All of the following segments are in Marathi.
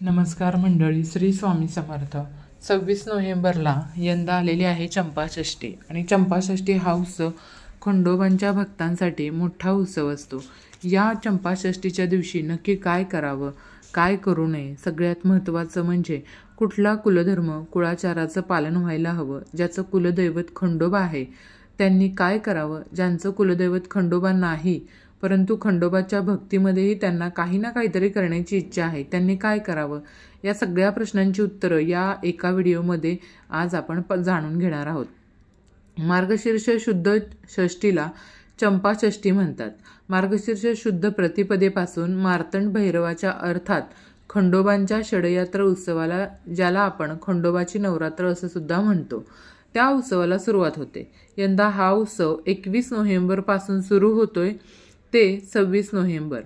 नमस्कार मंडळी, श्री स्वामी समर्थ. 26 नोव्हेंबरला यंदा आलेली आहे चंपाषष्ठी आणि चंपाषष्ठी हा उत्सव खंडोबांच्या भक्तांसाठी मोठा उत्सव असतो. या चंपाषष्ठीच्या दिवशी नक्की काय करावं, काय करू नये, सगळ्यात महत्त्वाचं म्हणजे कुठला कुलधर्म कुळाचाराचं पालन व्हायला हवं, ज्याचं कुलदैवत खंडोबा आहे त्यांनी काय करावं, ज्यांचं कुलदैवत खंडोबा नाही परंतु खंडोबाच्या भक्तीमध्येही त्यांना काही ना काहीतरी करण्याची इच्छा आहे त्यांनी काय करावं, या सगळ्या प्रश्नांची उत्तरं या एका व्हिडिओमध्ये आज आपण जाणून घेणार आहोत. मार्गशीर्ष शुद्ध षष्ठीला चंपाषष्ठी म्हणतात. मार्गशीर्ष शुद्ध प्रतिपदेपासून मार्तंड भैरवाच्या अर्थात खंडोबांच्या षडयात्रा उत्सवाला, ज्याला आपण खंडोबाची नवरात्र असं सुद्धा म्हणतो, त्या उत्सवाला सुरुवात होते. यंदा हा उत्सव 21 नोव्हेंबरपासून सुरू होतोय ते 26 नोव्हेंबर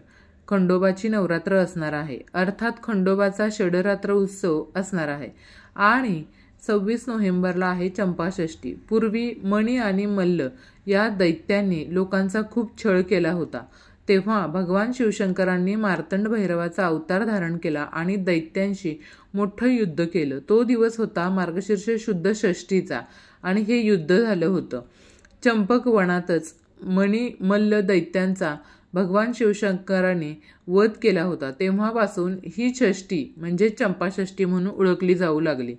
खंडोबाची नवरात्र असणार आहे. अर्थात खंडोबाचा षडरात्र उत्सव असणार आहे आणि 26 नोव्हेंबरला आहे चंपाषष्ठी. पूर्वी मणी आणि मल्ल या दैत्यांनी लोकांचा खूप छळ केला होता. तेव्हा भगवान शिवशंकरांनी मार्तंड भैरवाचा अवतार धारण केला आणि दैत्यांशी मोठं युद्ध केलं. तो दिवस होता मार्गशीर्ष शुद्ध षष्ठीचा आणि हे युद्ध झालं होतं चंपक वनातच. मणी मल्ल दैत्यांचा भगवान शिवशंकरांनी वध केला होता. तेव्हापासून ही षष्ठी म्हणजे चंपाषष्ठी म्हणून ओळखली जाऊ लागली.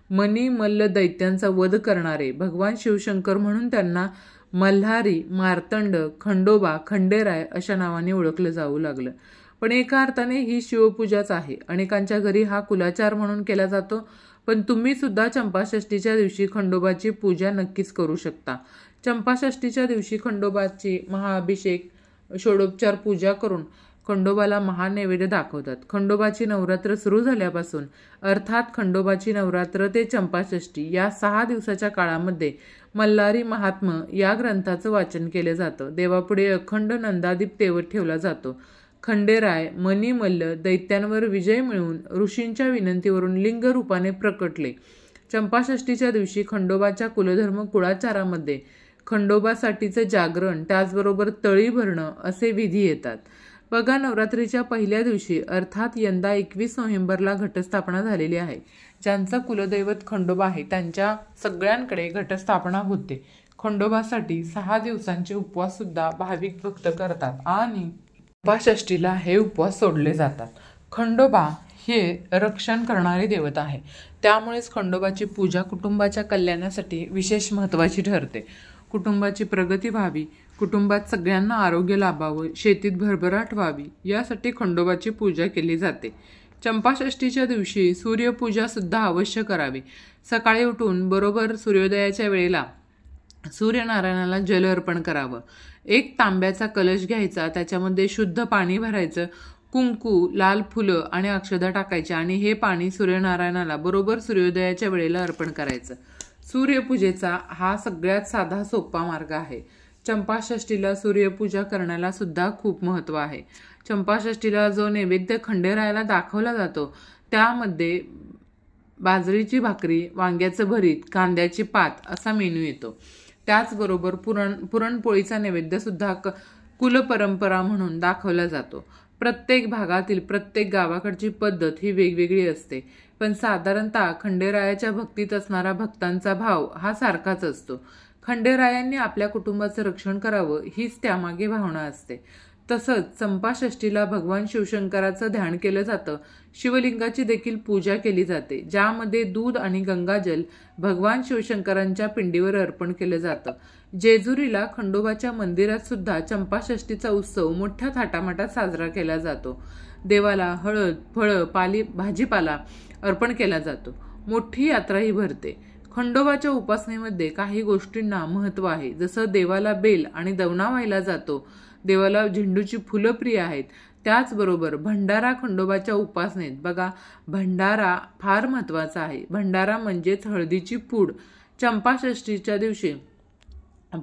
मणी मल्ल दैत्यांचा वध करणारे भगवान शिवशंकर म्हणून त्यांना मल्हारी, मार्तंड, खंडोबा, खंडेराय अशा नावाने ओळखलं जाऊ लागलं. पण एका अर्थाने ही शिवपूजाच आहे. अनेकांच्या घरी हा कुलाचार म्हणून केला जातो. पण तुम्ही सुद्धा चंपाषष्ठीच्या दिवशी खंडोबाची पूजा नक्कीच करू शकता. चंपाषष्ठीच्या दिवशी खंडोबाची महाअभिषेक, षोडोपचार पूजा करून खंडोबाला महानैवेद्य दाखवतात. खंडोबाची नवरात्र सुरू झाल्यापासून अर्थात खंडोबाची नवरात्र ते चंपाषष्ठी या 6 दिवसाच्या काळामध्ये मल्हारी महात्म्य या ग्रंथाचं वाचन केलं जातं. देवापुढे अखंड नंदादीप तेवत ठेवला जातो. खंडेराय मणी मल्ल दैत्यांवर विजय मिळवून ऋषींच्या विनंतीवरून लिंग रूपाने प्रकटले. चंपाषष्ठीच्या दिवशी खंडोबाच्या कुलधर्म कुळाचारामध्ये खंडोबासाठीचं जागरण, त्याचबरोबर तळी भरणं असे विधी येतात. बघा, नवरात्रीच्या पहिल्या दिवशी अर्थात यंदा 21 नोव्हेंबरला घटस्थापना झालेली आहे. ज्यांचं कुलदैवत खंडोबा आहे त्यांच्या सगळ्यांकडे घटस्थापना होते. खंडोबासाठी 6 दिवसांचे उपवास सुद्धा भाविक भक्त करतात आणि चंपाषष्ठीला हे उपवास सोडले जातात. खंडोबा हे रक्षण करणारी देवता आहे. त्यामुळेच खंडोबाची पूजा कुटुंबाच्या कल्याणासाठी विशेष महत्त्वाची ठरते. कुटुंबाची प्रगती व्हावी, कुटुंबात सगळ्यांना आरोग्य लाभावं, शेतीत भरभराट व्हावी यासाठी खंडोबाची पूजा केली जाते. चंपाषष्ठीच्या दिवशी सूर्यपूजा सुद्धा अवश्य करावी. सकाळी उठून बरोबर सूर्योदयाच्या वेळेला सूर्यनारायणाला जल अर्पण करावं. एक तांब्याचा कलश घ्यायचा, त्याच्यामध्ये शुद्ध पाणी भरायचं, कुंकू, लाल फुलं आणि अक्षदा टाकायच्या आणि हे पाणी सूर्यनारायणाला बरोबर सूर्योदयाच्या वेळेला अर्पण करायचं. सूर्यपूजेचा हा सगळ्यात साधा सोपा मार्ग आहे. चंपाषष्ठीला सूर्यपूजा करण्याला सुद्धा खूप महत्त्व आहे. चंपाषष्ठीला जो नैवेद्य खंडेरायाला दाखवला जातो त्यामध्ये बाजरीची भाकरी, वांग्याचं भरीत, कांद्याची पात असा मेनू येतो. त्याचबरोबर पुरणपोळीचा नैवेद्य सुद्धा कुलपरंपरा म्हणून दाखवला जातो. प्रत्येक भागातील प्रत्येक गावाकडची पद्धत ही वेगवेगळी असते, पण साधारणतः खंडेरायाच्या भक्तीत असणारा भक्तांचा भाव हा सारखाच असतो. खंडेरायांनी आपल्या कुटुंबाचं रक्षण करावं हीच त्यामागे भावना असते. तसंच चंपाषष्ठीला भगवान शिवशंकराचं ध्यान केलं जातं. शिवलिंगाची देखील पूजा केली जाते, ज्यामध्ये दूध आणि गंगाजल भगवान शिवशंकरांच्या पिंडीवर अर्पण केलं जातं. जेजुरीला खंडोबाच्या मंदिरात सुद्धा चंपाषष्ठीचा उत्सव मोठ्या थाटामाटात साजरा केला जातो. देवाला हळद, फळं, भाजीपाला अर्पण केला जातो. मोठी यात्राही भरते. खंडोबाच्या उपासनेमध्ये काही गोष्टींना महत्त्व आहे. जसं देवाला बेल आणि दवना व्हायला जातो, देवाला झेंडूची फुलं प्रिय आहेत. त्याचबरोबर भंडारा खंडोबाच्या उपासनेत बघा, भंडारा फार महत्त्वाचा आहे. भंडारा म्हणजेच हळदीची पूड. चंपाषष्ठीच्या दिवशी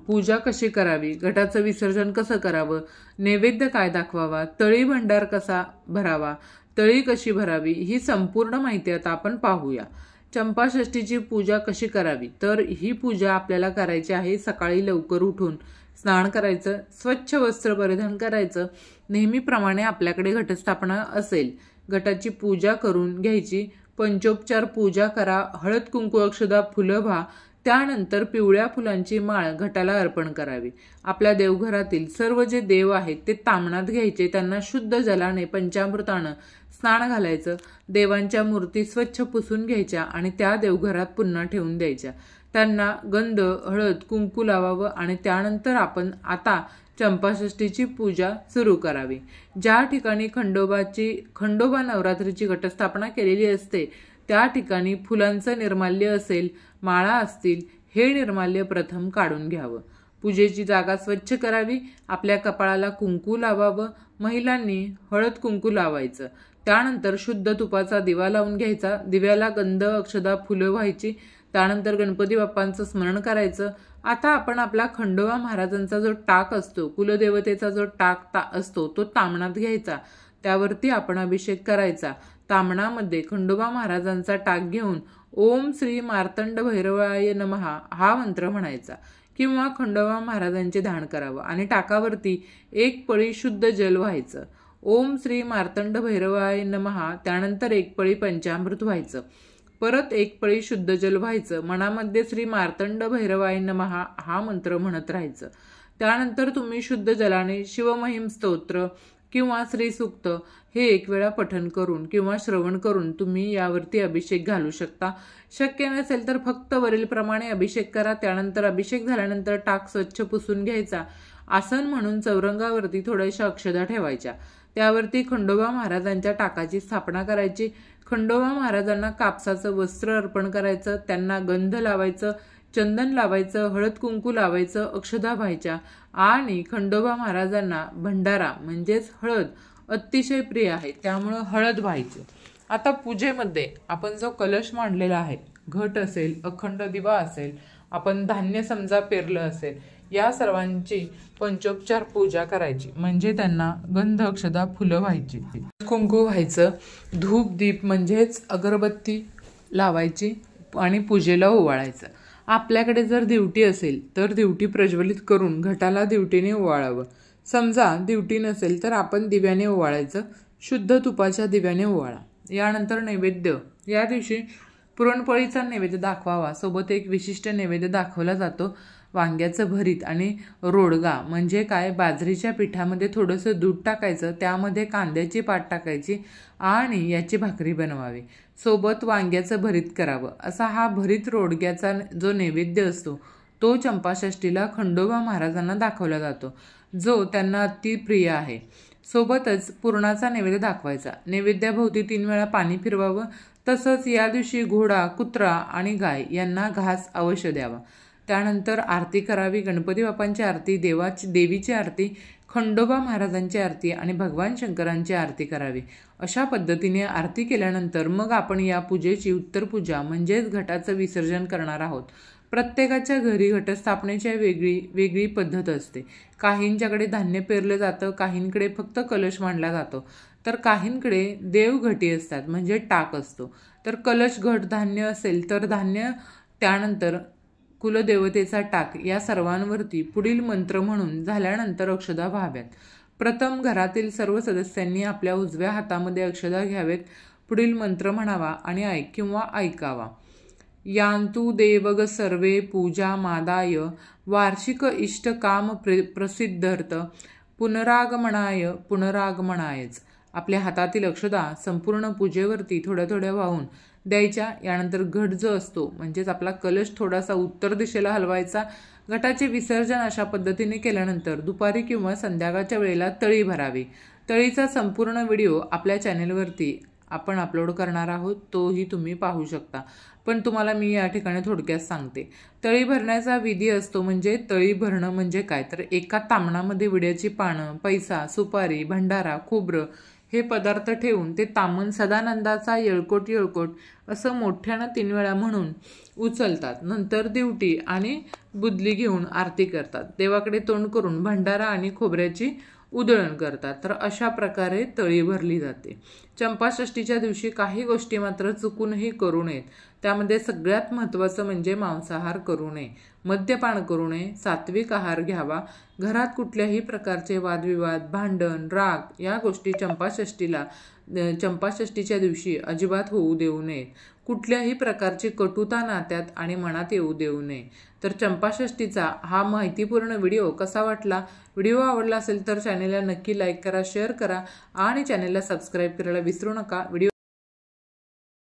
पूजा कशी करावी, घटाचं विसर्जन कसं करावं, नैवेद्य काय दाखवावा, तळी भंडार कसा भरावा, तळी कशी भरावी, ही संपूर्ण माहिती आता आपण पाहूया. चंपाषष्ठीची पूजा कशी करावी, तर ही पूजा आपल्याला करायची आहे सकाळी लवकर उठून स्नान करायचं, स्वच्छ वस्त्र परिधान करायचं. नेहमीप्रमाणे आपल्याकडे घटस्थापना असेल घटाची पूजा करून घ्यायची, पंचोपचार पूजा करा, हळद कुंकू अक्षदा फुलं व्हा, त्यानंतर पिवळ्या फुलांची माळ घटाला अर्पण करावी। आपल्या देवघरातील सर्व जे देव आहेत ते तामणात घ्यायचे, त्यांना शुद्ध जलाने पंचामृतानं स्नान घालायचं, देवांच्या मूर्ती स्वच्छ पुसून घ्यायच्या आणि त्या देवघरात पुन्हा ठेवून द्यायच्या। त्यांना गंध हळद कुंकू लावावं आणि त्यानंतर आपण आता चंपाषष्ठीची पूजा सुरू करावी। ज्या ठिकाणी खंडोबा नवरात्रीची घटस्थापना केलेली असते त्या ठिकाणी फुलांचं निर्माल्य असेल, माळा असतील, हे निर्माल्य प्रथम काढून घ्यावं। पूजेची जागा स्वच्छ करावी, आपल्या कपाळाला कुंकू लावावं, महिलांनी हळद कुंकू लावायचं। त्यानंतर शुद्ध तुपाचा दिवा लावून घ्यायचा, दिव्याला गंध अक्षदा फुलं व्हायची, त्यानंतर गणपती बाप्पांचं स्मरण करायचं। आता आपण आपला खंडोबा महाराजांचा जो टाक असतो, कुलदेवतेचा जो टाक असतो तो तामणात घ्यायचा, त्यावरती आपण अभिषेक करायचा। तामणामध्ये खंडोबा महाराजांचा टाक घेऊन ओम श्री मार्तंड भैरवाय नमः हा मंत्र म्हणायचा किंवा खंडोबा महाराजांचे ध्यान करावं आणि टाकावरती एक पळी शुद्ध जल व्हायचं। ओम श्री मार्तंड भैरवाय नमः, त्यानंतर एक पळी पंचामृत व्हायचं, परत एक पळी शुद्ध जल व्हायचं, मनामध्ये श्री मार्तंड भैरवाय नमः हा मंत्र म्हणत राहायचं। त्यानंतर तुम्ही शुद्ध जलाने शिवमहिम स्तोत्र किंवा श्रीसूक्त हे एक वेळा पठण करून किंवा श्रवण करून तुम्ही यावरती अभिषेक घालू शकता। शक्य नसेल तर फक्त वरीलप्रमाणे अभिषेक करा। त्यानंतर अभिषेक झाल्यानंतर टाक स्वच्छ पुसून घ्यायचा, आसन म्हणून चौरंगावरती थोड्याशा अक्षदा ठेवायच्या, त्यावरती खंडोबा महाराजांच्या टाकाची स्थापना करायची। खंडोबा महाराजांना कापसाचं वस्त्र अर्पण करायचं, त्यांना गंध लावायचं, चंदन लावायचं, हळद कुंकू लावायचं, अक्षदा व्हायच्या आणि खंडोबा महाराजांना भंडारा म्हणजेच हळद अतिशय प्रिय आहे, त्यामुळं हळद व्हायची। आता पूजेमध्ये आपण जो कलश मांडलेला आहे, घट असेल, अखंड दिवा असेल, आपण धान्य समजा पेरलं असेल, या सर्वांची पंचोपचार पूजा करायची, म्हणजे त्यांना गंध अक्षदा फुलं व्हायची, कुंकू व्हायचं, धूप दीप म्हणजेच अगरबत्ती लावायची आणि पूजेला ओवाळायचं। आपल्याकडे जर दिवटी असेल तर दिवटी प्रज्वलित करून घटाला दिवटीने ओवाळावं। समजा दिवटी नसेल तर आपण दिव्याने ओवाळायचं, शुद्ध तुपाच्या दिव्याने ओवाळा। यानंतर नैवेद्य, या दिवशी पुरणपोळीचा नैवेद्य दाखवावा, सोबत एक विशिष्ट नैवेद्य दाखवला जातो, वांग्याचं भरीत आणि रोडगा म्हणजे काय, बाजरीच्या पिठामध्ये थोडंसं दूध टाकायचं, त्यामध्ये कांद्याची पात टाकायची आणि याची भाकरी बनवावी, सोबत वांग्याचं भरीत करावं। असा हा भरीत रोडग्याचा जो नैवेद्य असतो तो चंपाषष्ठीला खंडोबा महाराजांना दाखवला जातो, जो त्यांना अति प्रिय आहे। सोबतच पुरणाचा नैवेद्य दाखवायचा, नैवेद्याभोवती 3 वेळा पाणी फिरवावं। तसंच या दिवशी घोडा, कुत्रा आणि गाय यांना घास अवश्य द्यावा। त्यानंतर आरती करावी, गणपती बाप्पांची आरती, देवीची आरती, खंडोबा महाराजांची आरती आणि भगवान शंकरांची आरती करावी। अशा पद्धतीने आरती केल्यानंतर मग आपण या पूजेची उत्तर पूजा म्हणजेच घटाचं विसर्जन करणार आहोत। प्रत्येकाच्या घरी घटस्थापनेची वेगळी पद्धत असते। काहींच्याकडे धान्य पेरलं जातं, काहींकडे फक्त कलश मांडला जातो, तर काहींकडे देवघटी असतात म्हणजे टाक असतो। तर कलश घट धान्य असेल तर धान्य, त्यानंतर कुलदेवतेचा टाक, या सर्वांवरती पुढील मंत्र म्हणून झाल्यानंतर अक्षदा व्हाव्यात। प्रथम घरातील सर्व सदस्यांनी आपल्या उजव्या हातामध्ये अक्षदा घ्यावेत, पुढील मंत्र म्हणावा आणि ऐकावा। यांतु देवग सर्वे पूजा मादाय वार्षिक इष्ट काम प्रसिद्धर्थ पुनरागमनायच। आपल्या हातातील अक्षदा संपूर्ण पूजेवरती थोड्या थोड्या वाहून द्यायच्या। यानंतर घट जो असतो म्हणजेच आपला कलश थोडासा उत्तर दिशेला हलवायचा। घटाचे विसर्जन अशा पद्धतीने केल्यानंतर दुपारी किंवा संध्याकाळच्या वेळेला तळी भरावी। तळीचा संपूर्ण व्हिडिओ आपल्या चॅनेलवरती आपण अपलोड करणार आहोत, तोही तुम्ही पाहू शकता, पण तुम्हाला मी या ठिकाणी थोडक्यात सांगते। तळी भरण्याचा विधी असतो, म्हणजे तळी भरणं म्हणजे काय, तर एका तामणामध्ये विड्याची पानं, पैसा, सुपारी, भंडारा, खोबरं हे पदार्थ ठेवून ते तामण सदानंदाचा येळकोट येळकोट असं मोठ्यानं 3 वेळा म्हणून उचलतात। नंतर दिवटी आणि बुदली घेऊन आरती करतात, देवाकडे तोंड करून भंडारा आणि खोबऱ्याची उधळण करतात। तर अशा प्रकारे तळी भरली जाते। चंपाषष्ठीच्या दिवशी काही गोष्टी मात्र चुकूनही करू नयेत, त्यामध्ये सगळ्यात महत्त्वाचं म्हणजे मांसाहार करू नये, मद्यपान करू नये, सात्विक आहार घ्यावा। घरात कुठल्याही प्रकारचे वादविवाद, भांडण, राग या गोष्टी चंपाषष्ठीला चंपाषष्ठीच्या दिवशी अजिबात होऊ देऊ नयेत. कुठल्याही प्रकारची कटुता नात्यात आणि मनात येऊ देऊ नये. तर चंपाषष्ठीचा हा माहितीपूर्ण व्हिडिओ कसा वाटला? व्हिडिओ आवडला असेल तर चॅनेलला नक्की लाईक करा, शेअर करा आणि चॅनेलला सबस्क्राईब करायला विसरू नका. व्हिडिओ